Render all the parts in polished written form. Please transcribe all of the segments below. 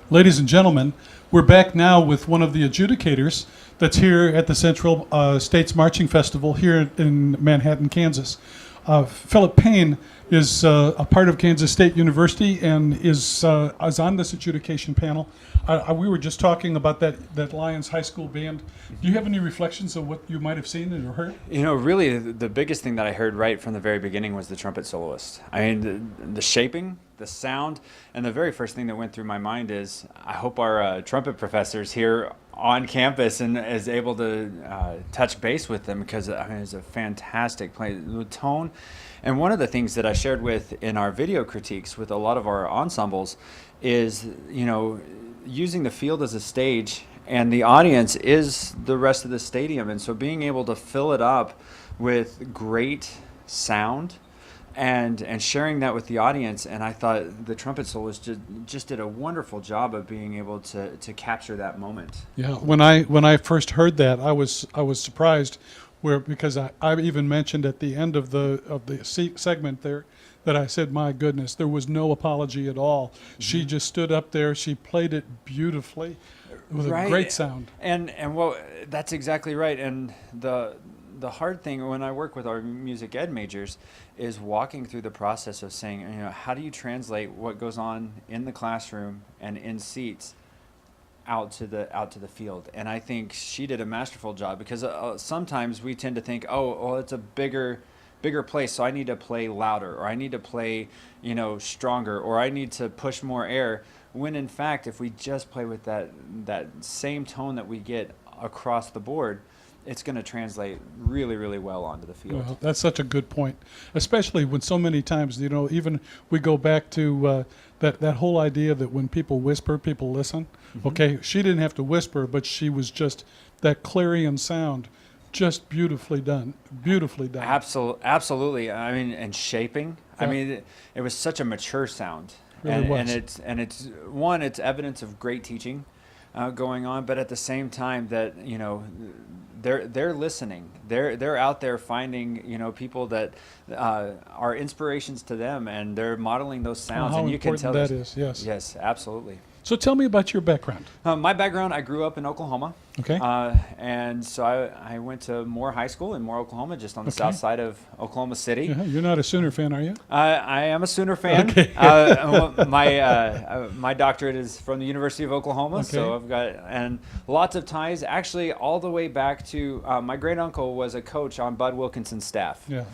Ladies and gentlemen, we're back now with one of the adjudicators that's here at the Central States Marching Festival here in Manhattan, Kansas. Phillip Payne is a part of Kansas State University and is on this adjudication panel. We were just talking about that Lions High School band. Do you have any reflections of what you might have seen or heard? You know, really, the biggest thing that I heard right from the very beginning was the trumpet soloist. I mean, the shaping, the sound, and the very first thing that went through my mind is, I hope our trumpet professor's here on campus and is able to touch base with them, because I mean, it's a fantastic play. The tone, and one of the things that I shared with in our video critiques with a lot of our ensembles is, you know, using the field as a stage, and the audience is the rest of the stadium, and so being able to fill it up with great sound and sharing that with the audience. And I thought the trumpet soloist just did a wonderful job of being able to capture that moment. Yeah, when I first heard that, I was surprised, because I even mentioned at the end of the segment there that I said, my goodness, there was no apology at all. Mm-hmm. She just stood up there, she played it beautifully with a great sound. And well, that's exactly right. And the hard thing when I work with our music ed majors is walking through the process of saying, you know, how do you translate what goes on in the classroom and in seats out to the field? And I think she did a masterful job, because sometimes we tend to think, oh, well, it's a bigger place, so I need to play louder, or I need to play, you know, stronger, or I need to push more air. When in fact, if we just play with that same tone that we get across the board, it's going to translate really, really well onto the field. Well, that's such a good point, especially when so many times, you know, even we go back to that whole idea that when people whisper, people listen. Mm-hmm. Okay, she didn't have to whisper, but she was just that clarion sound, just beautifully done. Absolutely. I mean, and shaping. Yeah. I mean, it was such a mature sound. Really was. And it's evidence of great teaching going on, but at the same time that, you know, they're listening. They're out there finding, you know, people that are inspirations to them, and they're modeling those sounds. How and you can tell that is. Yes. Yes, absolutely. So tell me about your background. My background, I grew up in Oklahoma. Okay. And so I went to Moore High School in Moore, Oklahoma, just on the south side of Oklahoma City. Uh-huh. You're not a Sooner fan, are you? I am a Sooner fan. Okay. My doctorate is from the University of Oklahoma, okay. So I've got and lots of ties, actually, all the way back to my great uncle was a coach on Bud Wilkinson's staff. Yeah.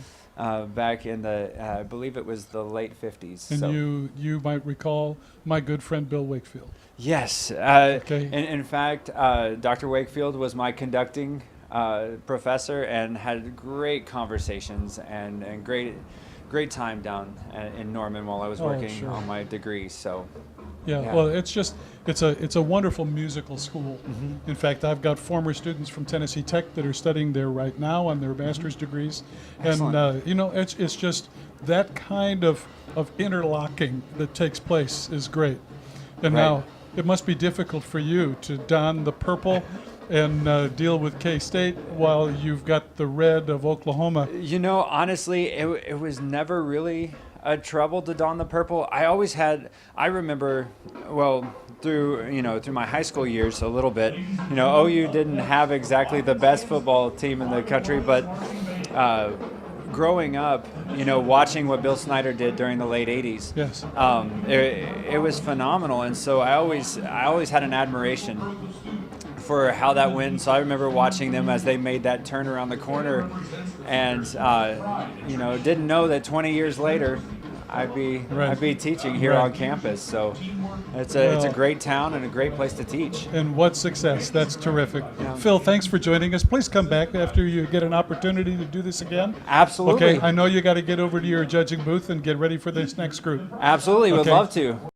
Back in I believe it was the late 50s. And so. you might recall my good friend Bill Wakefield. Yes. Okay. In fact, Dr. Wakefield was my conducting professor, and had great conversations and great time down in Norman while I was working on my degree. So. Yeah, well, it's a wonderful musical school. Mm-hmm. In fact, I've got former students from Tennessee Tech that are studying there right now on their master's degrees. Excellent. And you know, it's just that kind of interlocking that takes place is great. And now it must be difficult for you to don the purple and deal with K-State while you've got the red of Oklahoma. You know, honestly, it was never really a trouble to don the purple. I remember, well, through my high school years a little bit, you know, OU didn't have exactly the best football team in the country, but growing up, you know, watching what Bill Snyder did during the late 80s, yes, it was phenomenal. And so I always had an admiration for how that went. So I remember watching them as they made that turn around the corner, and you know, didn't know that 20 years later I'd be teaching here on campus. So it's a great town and a great place to teach. And what success! That's terrific. Yeah. Phil, thanks for joining us. Please come back after you get an opportunity to do this again. Absolutely. Okay, I know you got to get over to your judging booth and get ready for this next group. Absolutely, would love to.